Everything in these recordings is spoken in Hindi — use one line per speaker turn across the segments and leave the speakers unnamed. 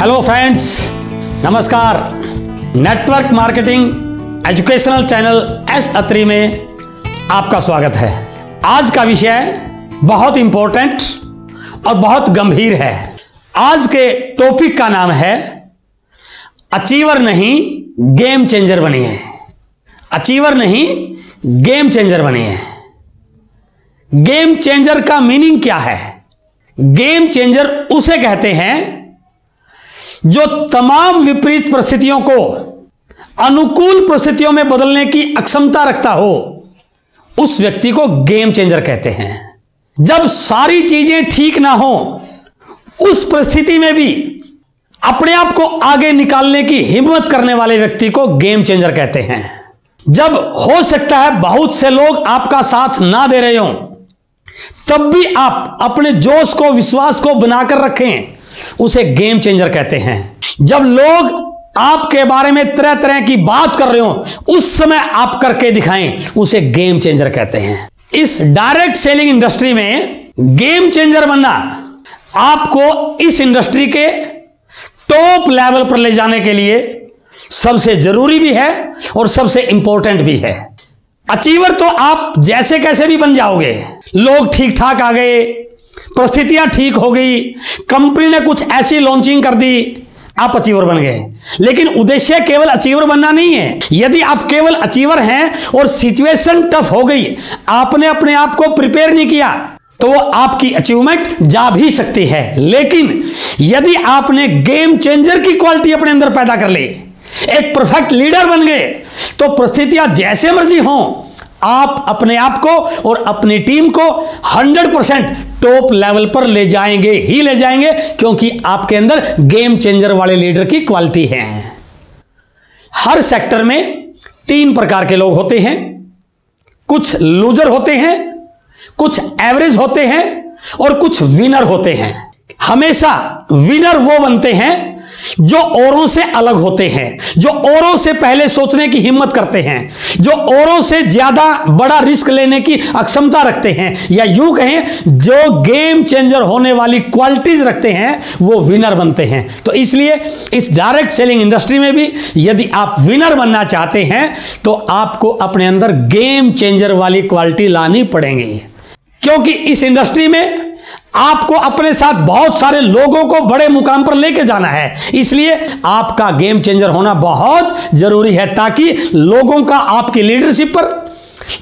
हेलो फ्रेंड्स, नमस्कार। Network marketing educational channel S Atri में आपका स्वागत है। आज का विषय बहुत इंपॉर्टेंट और बहुत गंभीर है। आज के टॉपिक का नाम है अचीवर नहीं गेम चेंजर बनिए। अचीवर नहीं गेम चेंजर बनिए। गेम चेंजर का मीनिंग क्या है? गेम चेंजर उसे कहते हैं जो तमाम विपरीत परिस्थितियों को अनुकूल परिस्थितियों में बदलने की अक्षमता रखता हो, उस व्यक्ति को गेम चेंजर कहते हैं। जब सारी चीजें ठीक ना हो, उस परिस्थिति में भी अपने आप को आगे निकालने की हिम्मत करने वाले व्यक्ति को गेम चेंजर कहते हैं। जब हो सकता है बहुत से लोग आपका साथ ना दे रहे हों, तब भी आप अपने जोश को, विश्वास को बनाकर रखें, उसे गेम चेंजर कहते हैं। जब लोग आपके बारे में तरह तरह की बात कर रहे हो, उस समय आप करके दिखाएं, उसे गेम चेंजर कहते हैं। इस डायरेक्ट सेलिंग इंडस्ट्री में गेम चेंजर बनना आपको इस इंडस्ट्री के टॉप लेवल पर ले जाने के लिए सबसे जरूरी भी है और सबसे इंपॉर्टेंट भी है। अचीवर तो आप जैसे कैसे भी बन जाओगे। लोग ठीक ठाक आ गए, परिस्थितियां ठीक हो गई, कंपनी ने कुछ ऐसी लॉन्चिंग कर दी, आप अचीवर बन गए। लेकिन उद्देश्य केवल अचीवर बनना नहीं है। यदि आप केवल अचीवर हैं और सिचुएशन टफ हो गई, आपने अपने आप को प्रिपेयर नहीं किया, तो वो आपकी अचीवमेंट जा भी सकती है। लेकिन यदि आपने गेम चेंजर की क्वालिटी अपने अंदर पैदा कर ली, एक परफेक्ट लीडर बन गए, तो परिस्थितियां जैसे मर्जी हों, आप अपने आप को और अपनी टीम को 100% टॉप लेवल पर ले जाएंगे ही ले जाएंगे, क्योंकि आपके अंदर गेम चेंजर वाले लीडर की क्वालिटी है। हर सेक्टर में 3 प्रकार के लोग होते हैं। कुछ लूजर होते हैं, कुछ एवरेज होते हैं और कुछ विनर होते हैं। हमेशा विनर वो बनते हैं जो औरों से अलग होते हैं, जो औरों से पहले सोचने की हिम्मत करते हैं, जो औरों से ज्यादा बड़ा रिस्क लेने की अक्षमता रखते हैं, या यूं कहें जो गेम चेंजर होने वाली क्वालिटीज रखते हैं, वो विनर बनते हैं। तो इसलिए इस डायरेक्ट सेलिंग इंडस्ट्री में भी यदि आप विनर बनना चाहते हैं, तो आपको अपने अंदर गेम चेंजर वाली क्वालिटी लानी पड़ेगी। क्योंकि इस इंडस्ट्री में आपको अपने साथ बहुत सारे लोगों को बड़े मुकाम पर लेके जाना है। इसलिए आपका गेम चेंजर होना बहुत जरूरी है, ताकि लोगों का आपकी लीडरशिप पर,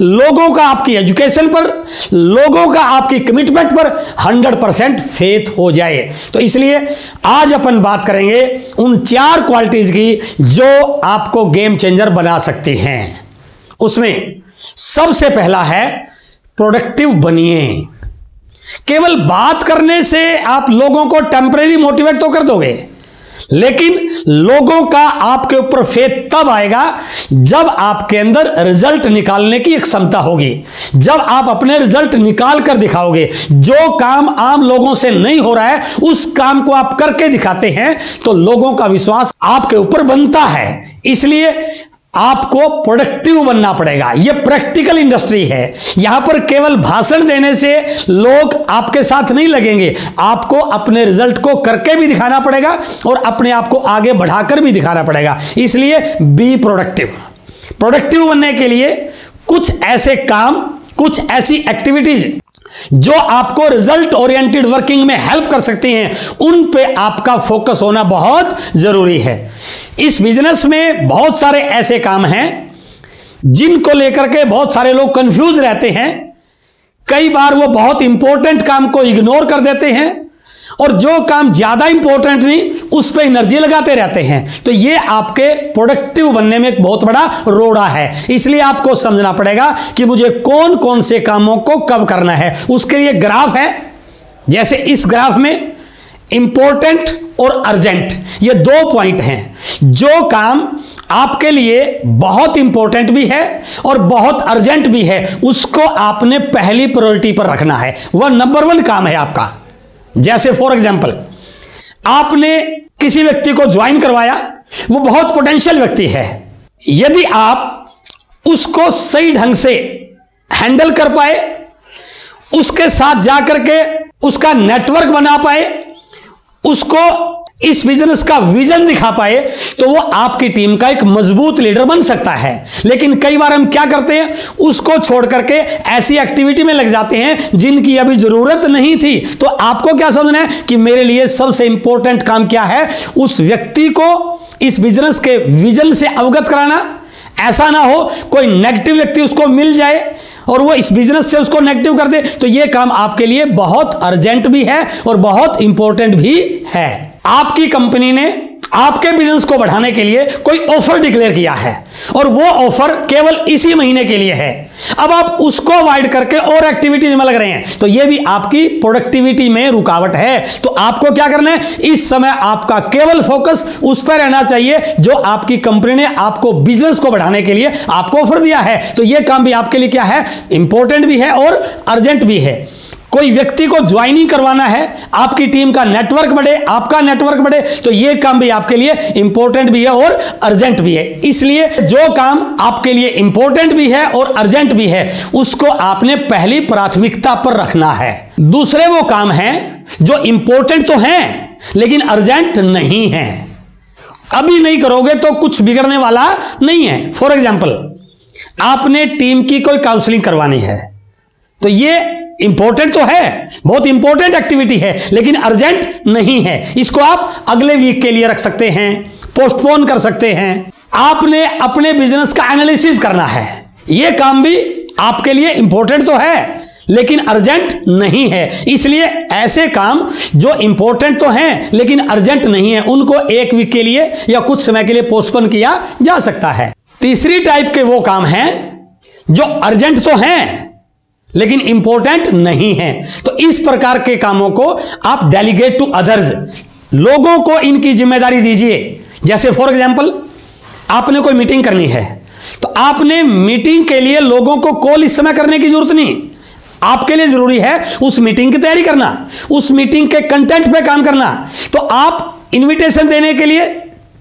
लोगों का आपकी एजुकेशन पर, लोगों का आपकी कमिटमेंट पर 100% फेथ हो जाए। तो इसलिए आज अपन बात करेंगे उन 4 क्वालिटीज की जो आपको गेम चेंजर बना सकती हैं। उसमें सबसे पहला है प्रोडक्टिव बनिए। केवल बात करने से आप लोगों को टेम्परेरी मोटिवेट तो कर दोगे, लेकिन लोगों का आपके ऊपर फेथ तब आएगा जब आपके अंदर रिजल्ट निकालने की एक क्षमता होगी। जब आप अपने रिजल्ट निकाल कर दिखाओगे, जो काम आम लोगों से नहीं हो रहा है, उस काम को आप करके दिखाते हैं, तो लोगों का विश्वास आपके ऊपर बनता है। इसलिए आपको प्रोडक्टिव बनना पड़ेगा। यह प्रैक्टिकल इंडस्ट्री है। यहां पर केवल भाषण देने से लोग आपके साथ नहीं लगेंगे। आपको अपने रिजल्ट को करके भी दिखाना पड़ेगा और अपने आप को आगे बढ़ाकर भी दिखाना पड़ेगा। इसलिए बी प्रोडक्टिव। प्रोडक्टिव बनने के लिए कुछ ऐसे काम, कुछ ऐसी एक्टिविटीज जो आपको रिजल्ट ओरिएंटेड वर्किंग में हेल्प कर सकती हैं, उन पे आपका फोकस होना बहुत जरूरी है। इस बिजनेस में बहुत सारे ऐसे काम हैं जिनको लेकर के बहुत सारे लोग कंफ्यूज रहते हैं। कई बार वो बहुत इंपॉर्टेंट काम को इग्नोर कर देते हैं और जो काम ज्यादा इंपॉर्टेंट नहीं, उस पर एनर्जी लगाते रहते हैं। तो ये आपके प्रोडक्टिव बनने में एक बहुत बड़ा रोड़ा है। इसलिए आपको समझना पड़ेगा कि मुझे कौन कौन से कामों को कब करना है। उसके लिए ग्राफ है। जैसे इस ग्राफ में इंपॉर्टेंट और अर्जेंट, ये 2 पॉइंट हैं। जो काम आपके लिए बहुत इंपॉर्टेंट भी है और बहुत अर्जेंट भी है, उसको आपने पहली प्रायोरिटी पर रखना है। वह नंबर 1 काम है आपका। जैसे फॉर एग्जाम्पल, आपने किसी व्यक्ति को ज्वाइन करवाया, वो बहुत पोटेंशियल व्यक्ति है। यदि आप उसको सही ढंग से हैंडल कर पाए, उसके साथ जाकर के उसका नेटवर्क बना पाए, उसको इस बिजनेस का विजन दिखा पाए तो वो आपकी टीम का एक मजबूत लीडर बन सकता है। लेकिन कई बार हम क्या करते हैं, उसको छोड़ करके ऐसी एक्टिविटी में लग जाते हैं जिनकी अभी जरूरत नहीं थी। तो आपको क्या समझना है कि मेरे लिए सबसे इंपॉर्टेंट काम क्या है, उस व्यक्ति को इस बिजनेस के विजन से अवगत कराना। ऐसा ना हो कोई नेगेटिव व्यक्ति उसको मिल जाए और वो इस बिजनेस से उसको नेगेटिव कर दे, तो ये काम आपके लिए बहुत अर्जेंट भी है और बहुत इंपॉर्टेंट भी है। आपकी कंपनी ने आपके बिजनेस को बढ़ाने के लिए कोई ऑफर डिक्लेयर किया है और वो ऑफर केवल इसी महीने के लिए है। अब आप उसको अवॉइड करके और एक्टिविटीज में लग रहे हैं, तो ये भी आपकी प्रोडक्टिविटी में रुकावट है। तो आपको क्या करना है, इस समय आपका केवल फोकस उस पर रहना चाहिए जो आपकी कंपनी ने आपको बिजनेस को बढ़ाने के लिए आपको ऑफर दिया है। तो ये काम भी आपके लिए क्या है, इंपॉर्टेंट भी है और अर्जेंट भी है। कोई व्यक्ति को ज्वाइनिंग करवाना है, आपकी टीम का नेटवर्क बढ़े, आपका नेटवर्क बढ़े, तो यह काम भी आपके लिए इंपॉर्टेंट भी है और अर्जेंट भी है। इसलिए जो काम आपके लिए इंपॉर्टेंट भी है और अर्जेंट भी है, उसको आपने पहली प्राथमिकता पर रखना है। दूसरे वो काम हैं जो इंपॉर्टेंट तो हैं लेकिन अर्जेंट नहीं है। अभी नहीं करोगे तो कुछ बिगड़ने वाला नहीं है। फॉर एग्जाम्पल, आपने टीम की कोई काउंसलिंग करवानी है, तो ये इंपॉर्टेंट तो है, बहुत इंपॉर्टेंट एक्टिविटी है, लेकिन अर्जेंट नहीं है। इसको आप अगले वीक के लिए रख सकते हैं, पोस्टपोन कर सकते हैं। आपने अपने बिजनेस का एनालिसिस करना है, यह काम भी आपके लिए इंपॉर्टेंट तो है लेकिन अर्जेंट नहीं है। इसलिए ऐसे काम जो इंपॉर्टेंट तो हैं लेकिन अर्जेंट नहीं है, उनको एक वीक के लिए या कुछ समय के लिए पोस्टपोन किया जा सकता है। तीसरी टाइप के वो काम हैं जो अर्जेंट तो हैं लेकिन इंपॉर्टेंट नहीं है। तो इस प्रकार के कामों को आप डेलीगेट टू अदर्स, लोगों को इनकी जिम्मेदारी दीजिए। जैसे फॉर एग्जांपल, आपने कोई मीटिंग करनी है, तो आपने मीटिंग के लिए लोगों को कॉल इस समय करने की जरूरत नहीं। आपके लिए जरूरी है उस मीटिंग की तैयारी करना, उस मीटिंग के कंटेंट पे काम करना। तो आप इनविटेशन देने के लिए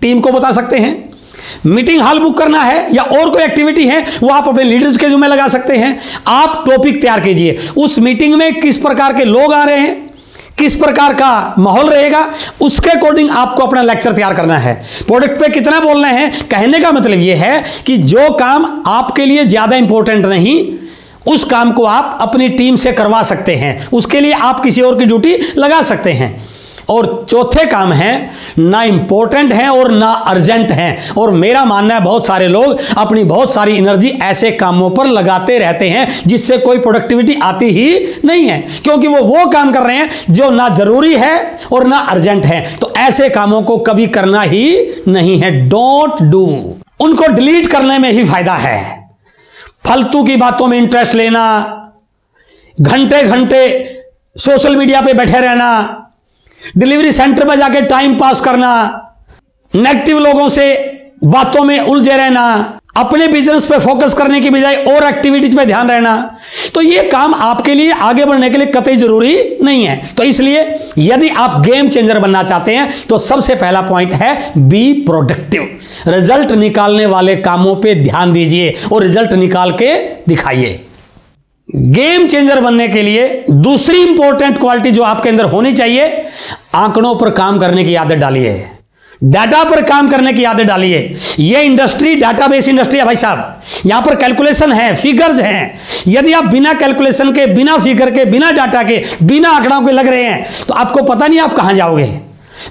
टीम को बता सकते हैं, मीटिंग हॉल बुक करना है या और कोई एक्टिविटी है वो आप अपने लीडर्स के जिम्मे लगा सकते हैं। आप टॉपिक तैयार कीजिए, उस मीटिंग में किस प्रकार के लोग आ रहे हैं, किस प्रकार का माहौल रहेगा, उसके अकॉर्डिंग आपको अपना लेक्चर तैयार करना है। प्रोडक्ट पे कितना बोलना है, कहने का मतलब यह है कि जो काम आपके लिए ज्यादा इंपॉर्टेंट नहीं, उस काम को आप अपनी टीम से करवा सकते हैं, उसके लिए आप किसी और की ड्यूटी लगा सकते हैं। और चौथे काम हैं ना इंपॉर्टेंट हैं और ना अर्जेंट हैं। और मेरा मानना है बहुत सारे लोग अपनी बहुत सारी एनर्जी ऐसे कामों पर लगाते रहते हैं जिससे कोई प्रोडक्टिविटी आती ही नहीं है, क्योंकि वो काम कर रहे हैं जो ना जरूरी है और ना अर्जेंट है। तो ऐसे कामों को कभी करना ही नहीं है, डोंट डू। उनको डिलीट करने में ही फायदा है। फालतू की बातों में इंटरेस्ट लेना, घंटे घंटे सोशल मीडिया पे बैठे रहना, डिलीवरी सेंटर पर जाके टाइम पास करना, नेगेटिव लोगों से बातों में उलझे रहना, अपने बिजनेस पे फोकस करने की बजाय और एक्टिविटीज पे ध्यान रहना, तो ये काम आपके लिए आगे बढ़ने के लिए कतई जरूरी नहीं है। तो इसलिए यदि आप गेम चेंजर बनना चाहते हैं तो सबसे पहला पॉइंट है बी प्रोडक्टिव। रिजल्ट निकालने वाले कामों पे ध्यान दीजिए और रिजल्ट निकाल के दिखाइए। गेम चेंजर बनने के लिए दूसरी इंपॉर्टेंट क्वालिटी जो आपके अंदर होनी चाहिए, आंकड़ों पर काम करने की आदत डालिए, डाटा पर काम करने की आदत डालिए। ये इंडस्ट्री डाटाबेस इंडस्ट्री है भाई साहब, यहां पर कैलकुलेशन है, फिगर्स हैं। यदि आप बिना कैलकुलेशन के, बिना फिगर के, बिना डाटा के, बिना आंकड़ों के लग रहे हैं तो आपको पता नहीं आप कहां जाओगे।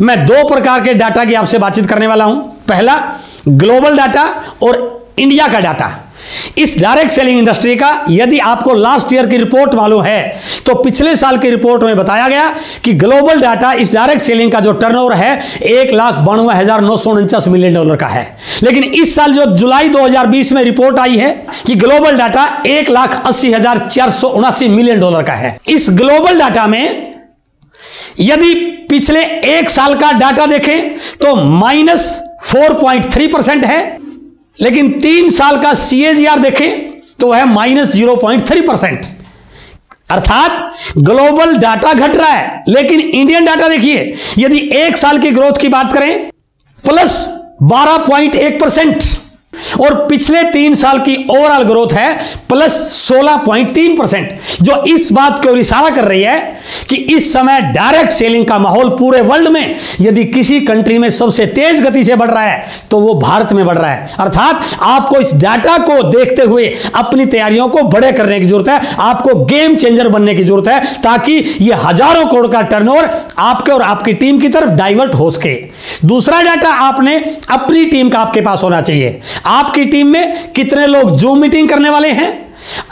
मैं दो प्रकार के डाटा की आपसे बातचीत करने वाला हूं। पहला ग्लोबल डाटा और इंडिया का डाटा। इस डायरेक्ट सेलिंग इंडस्ट्री का यदि आपको लास्ट ईयर की रिपोर्ट मालूम है तो पिछले साल की रिपोर्ट में बताया गया कि ग्लोबल डाटा इस डायरेक्ट सेलिंग का जो टर्नओवर है 1,92,949 मिलियन डॉलर का है। लेकिन इस साल जो जुलाई 2020 में रिपोर्ट आई है कि ग्लोबल डाटा 1,80,479 मिलियन डॉलर का है। इस ग्लोबल डाटा में यदि पिछले एक साल का डाटा देखें तो -4.3% है, लेकिन 3 साल का CAGR देखें तो वह -0.3%। अर्थात ग्लोबल डाटा घट रहा है, लेकिन इंडियन डाटा देखिए, यदि एक साल की ग्रोथ की बात करें +12.1%, और पिछले 3 साल की ओवरऑल ग्रोथ है प्लस 16.3%, जो इस बात की ओर इशारा कर रही है कि इस समय डायरेक्ट सेलिंग का माहौल पूरे वर्ल्ड में यदि किसी कंट्री में सबसे तेज गति से बढ़ रहा है तो वो भारत में बढ़ रहा है। अर्थात आपको इस डाटा को देखते हुए अपनी तैयारियों को बड़े करने की जरूरत है, आपको गेम चेंजर बनने की जरूरत है, ताकि ये हजारों करोड़ का टर्नओवर आपके और आपकी टीम की तरफ डाइवर्ट हो सके। दूसरा डाटा आपने अपनी टीम का आपके पास होना चाहिए। आपकी टीम में कितने लोग जूम मीटिंग करने वाले हैं,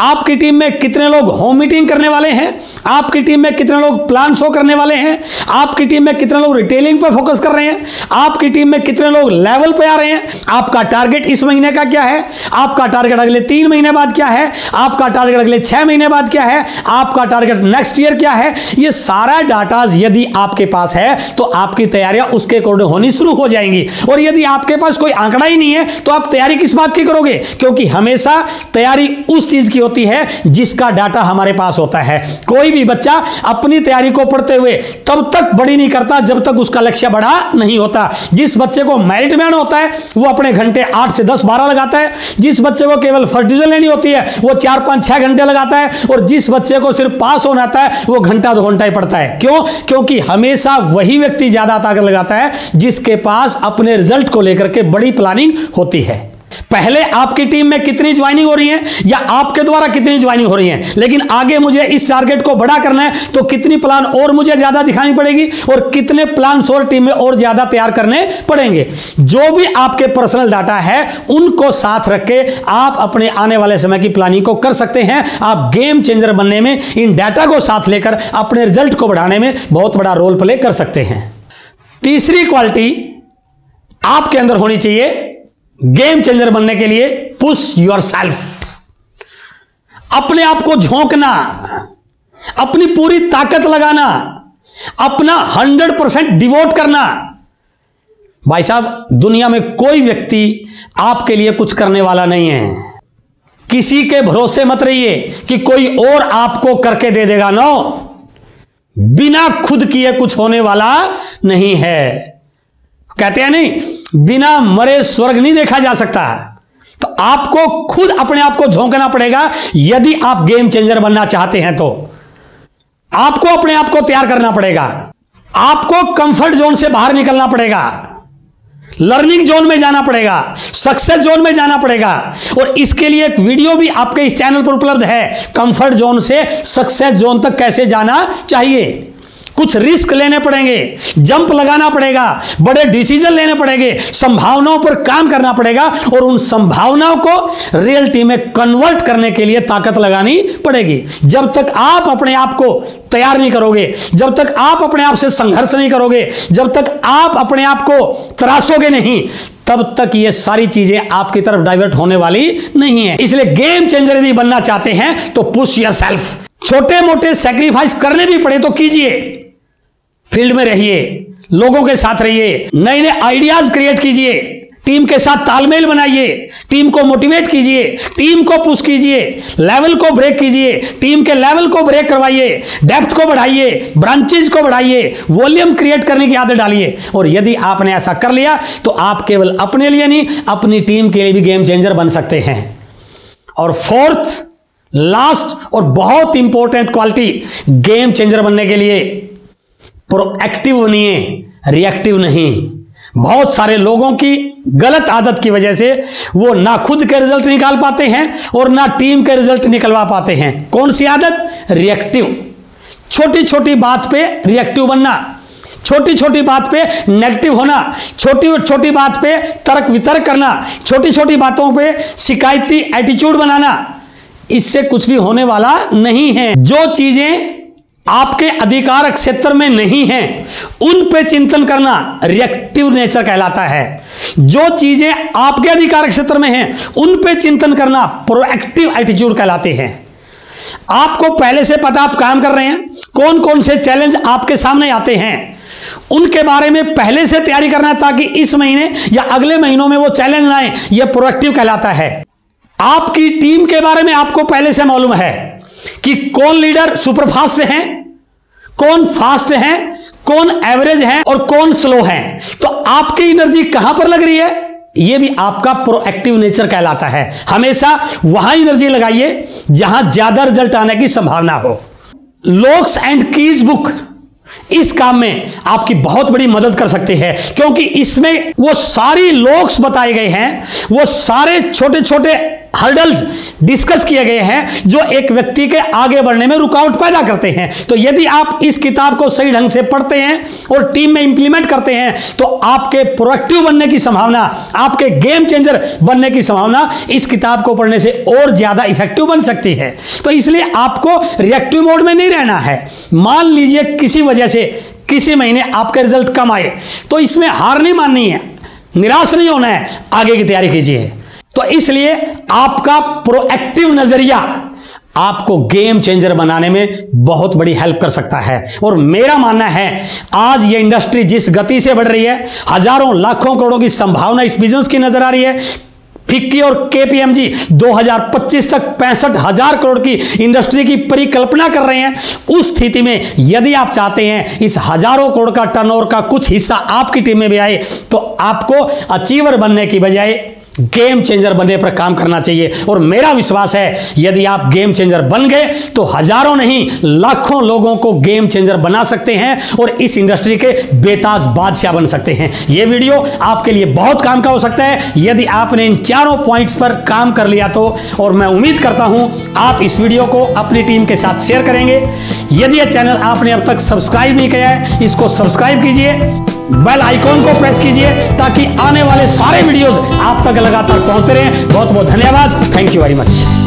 आपकी टीम में कितने लोग होम मीटिंग करने वाले हैं, आपकी टीम में कितने लोग प्लान शो करने वाले हैं, आपकी टीम में कितने लोग रिटेलिंग पर फोकस कर रहे हैं, आपकी टीम में कितने लोग लेवल पे आ रहे हैं, आपका टारगेट इस महीने का क्या है, आपका टारगेट अगले 3 महीने बाद क्या है, आपका टारगेट अगले 6 महीने बाद क्या है, आपका टारगेट नेक्स्ट ईयर क्या है। ये सारा डाटा यदि आपके पास है तो आपकी तैयारियां उसके अकॉर्डिंग होनी शुरू हो जाएंगी। और यदि आपके पास कोई आंकड़ा ही नहीं है तो आप तैयारी किस बात की करोगे, क्योंकि हमेशा तैयारी उस चीज की होती है जिसका डाटा हमारे पास होता है। कोई भी बच्चा अपनी तैयारी को पढ़ते हुए तब तक बड़ी नहीं करता जब तक उसका लक्ष्य बड़ा नहीं होता। जिस बच्चे को मेरिट में आना होता है वो अपने घंटे 8 से 10 12 लगाता है, जिस बच्चे को केवल फर्स्ट डिवीजन लेनी होती है वो 4 5 6 घंटे लगाता है, और जिस बच्चे को सिर्फ पास होना आता है वो घंटा 2 घंटा ही पढ़ता है। क्यों? क्योंकि हमेशा वही व्यक्ति ज्यादा ताकत लगाता है जिसके पास अपने रिजल्ट को लेकर के बड़ी प्लानिंग होती है। पहले आपकी टीम में कितनी ज्वाइनिंग हो रही है या आपके द्वारा कितनी ज्वाइनिंग हो रही है, लेकिन आगे मुझे इस टारगेट को बड़ा करना है तो कितनी प्लान और मुझे ज्यादा दिखानी पड़ेगी और कितने प्लान और टीम में और ज्यादा तैयार करने पड़ेंगे। जो भी आपके पर्सनल डाटा है उनको साथ रख के आप अपने आने वाले समय की प्लानिंग को कर सकते हैं। आप गेम चेंजर बनने में इन डाटा को साथ लेकर अपने रिजल्ट को बढ़ाने में बहुत बड़ा रोल प्ले कर सकते हैं। तीसरी क्वालिटी आपके अंदर होनी चाहिए गेम चेंजर बनने के लिए, पुश योरसेल्फ। अपने आप को झोंकना, अपनी पूरी ताकत लगाना, अपना 100% डिवोट करना। भाई साहब, दुनिया में कोई व्यक्ति आपके लिए कुछ करने वाला नहीं है। किसी के भरोसे मत रहिए कि कोई और आपको करके दे देगा। नो, बिना खुद किए कुछ होने वाला नहीं है। कहते हैं नहीं, बिना मरे स्वर्ग नहीं देखा जा सकता। तो आपको खुद अपने आप को झोंकना पड़ेगा। यदि आप गेम चेंजर बनना चाहते हैं तो आपको अपने आप को तैयार करना पड़ेगा। आपको कंफर्ट जोन से बाहर निकलना पड़ेगा, लर्निंग जोन में जाना पड़ेगा, सक्सेस जोन में जाना पड़ेगा। और इसके लिए एक वीडियो भी आपके इस चैनल पर उपलब्ध है, कंफर्ट जोन से सक्सेस जोन तक कैसे जाना चाहिए। कुछ रिस्क लेने पड़ेंगे, जंप लगाना पड़ेगा, बड़े डिसीजन लेने पड़ेंगे, संभावनाओं पर काम करना पड़ेगा और उन संभावनाओं को रियलिटी में कन्वर्ट करने के लिए ताकत लगानी पड़ेगी। जब तक आप अपने आप को तैयार नहीं करोगे, जब तक आप अपने आप से संघर्ष नहीं करोगे, जब तक आप अपने आप को तराशोगे नहीं, तब तक ये सारी चीजें आपकी तरफ डाइवर्ट होने वाली नहीं है। इसलिए गेम चेंजर यदि बनना चाहते हैं तो पुश योरसेल्फ। छोटे मोटे सैक्रिफाइस करने भी पड़े तो कीजिए। फील्ड में रहिए, लोगों के साथ रहिए, नए नए आइडियाज क्रिएट कीजिए, टीम के साथ तालमेल बनाइए, टीम को मोटिवेट कीजिए, टीम को पुश कीजिए, लेवल को ब्रेक कीजिए, टीम के लेवल को ब्रेक करवाइए, डेप्थ को बढ़ाइए, ब्रांचेज को बढ़ाइए, वॉल्यूम क्रिएट करने की आदत डालिए। और यदि आपने ऐसा कर लिया तो आप केवल अपने लिए नहीं, अपनी टीम के लिए भी गेम चेंजर बन सकते हैं। और फोर्थ, लास्ट और बहुत इंपॉर्टेंट क्वालिटी गेम चेंजर बनने के लिए, प्रोएक्टिव बनिए, रिएक्टिव नहीं। बहुत सारे लोगों की गलत आदत की वजह से वो ना खुद के रिजल्ट निकाल पाते हैं और ना टीम के रिजल्ट निकलवा पाते हैं। कौन सी आदत? रिएक्टिव। छोटी छोटी बात पे रिएक्टिव बनना, छोटी छोटी बात पे नेगेटिव होना, छोटी छोटी बात पे तर्क वितर्क करना, छोटी छोटी बातों पे शिकायती एटीट्यूड बनाना, इससे कुछ भी होने वाला नहीं है। जो चीजें आपके अधिकार क्षेत्र में नहीं है उन पे चिंतन करना रिएक्टिव नेचर कहलाता है। जो चीजें आपके अधिकार क्षेत्र में हैं उन पे चिंतन करना प्रोएक्टिव एटीट्यूड कहलाते हैं। आपको पहले से पता आप काम कर रहे हैं, कौन कौन से चैलेंज आपके सामने आते हैं, उनके बारे में पहले से तैयारी करना ताकि इस महीने या अगले महीनों में वो चैलेंज ना आए, यह प्रोएक्टिव कहलाता है। आपकी टीम के बारे में आपको पहले से मालूम है कि कौन लीडर सुपरफास्ट है, कौन फास्ट है, कौन एवरेज है और कौन स्लो है। तो आपकी एनर्जी कहां पर लग रही है? ये भी आपका प्रोएक्टिव नेचर कहलाता है। हमेशा वहां एनर्जी लगाइए जहां ज्यादा रिजल्ट आने की संभावना हो। लॉक्स एंड कीज बुक इस काम में आपकी बहुत बड़ी मदद कर सकते हैं, क्योंकि इसमें वो सारी लॉक्स बताए गए हैं, वो सारे छोटे छोटे हर्डल्स डिस्कस किए गए हैं जो एक व्यक्ति के आगे बढ़ने में रुकावट पैदा करते हैं। तो यदि आप इस किताब को सही ढंग से पढ़ते हैं और टीम में इंप्लीमेंट करते हैं तो आपके प्रोएक्टिव बनने की संभावना, आपके गेम चेंजर बनने की संभावना इस किताब को पढ़ने से और ज्यादा इफेक्टिव बन सकती है। तो इसलिए आपको रिएक्टिव मोड में नहीं रहना है। मान लीजिए किसी वजह से किसी महीने आपका रिजल्ट कम आए तो इसमें हार नहीं माननी है, निराश नहीं होना है, आगे की तैयारी कीजिए। तो इसलिए आपका प्रोएक्टिव नजरिया आपको गेम चेंजर बनाने में बहुत बड़ी हेल्प कर सकता है। और मेरा मानना है आज ये इंडस्ट्री जिस गति से बढ़ रही है, हजारों लाखों करोड़ों की संभावना इस बिजनेस की नजर आ रही है। फिक्की और केपीएमजी 2025 तक 65,000 करोड़ की इंडस्ट्री की परिकल्पना कर रहे हैं। उस स्थिति में यदि आप चाहते हैं इस हजारों करोड़ का टर्नओवर का कुछ हिस्सा आपकी टीम में भी आए तो आपको अचीवर बनने की बजाय गेम चेंजर बनने पर काम करना चाहिए। और मेरा विश्वास है यदि आप गेम चेंजर बन गए तो हजारों नहीं लाखों लोगों को गेम चेंजर बना सकते हैं और इस इंडस्ट्री के बेताज बादशाह बन सकते हैं। यह वीडियो आपके लिए बहुत काम का हो सकता है यदि आपने इन चारों पॉइंट्स पर काम कर लिया तो। और मैं उम्मीद करता हूं आप इस वीडियो को अपनी टीम के साथ शेयर करेंगे। यदि यह चैनल आपने अब तक सब्सक्राइब नहीं किया है, इसको सब्सक्राइब कीजिए, बेल आइकॉन को प्रेस कीजिए ताकि आने वाले सारे वीडियोस आप तक लगातार पहुंचते रहें। बहुत बहुत धन्यवाद। Thank you very much.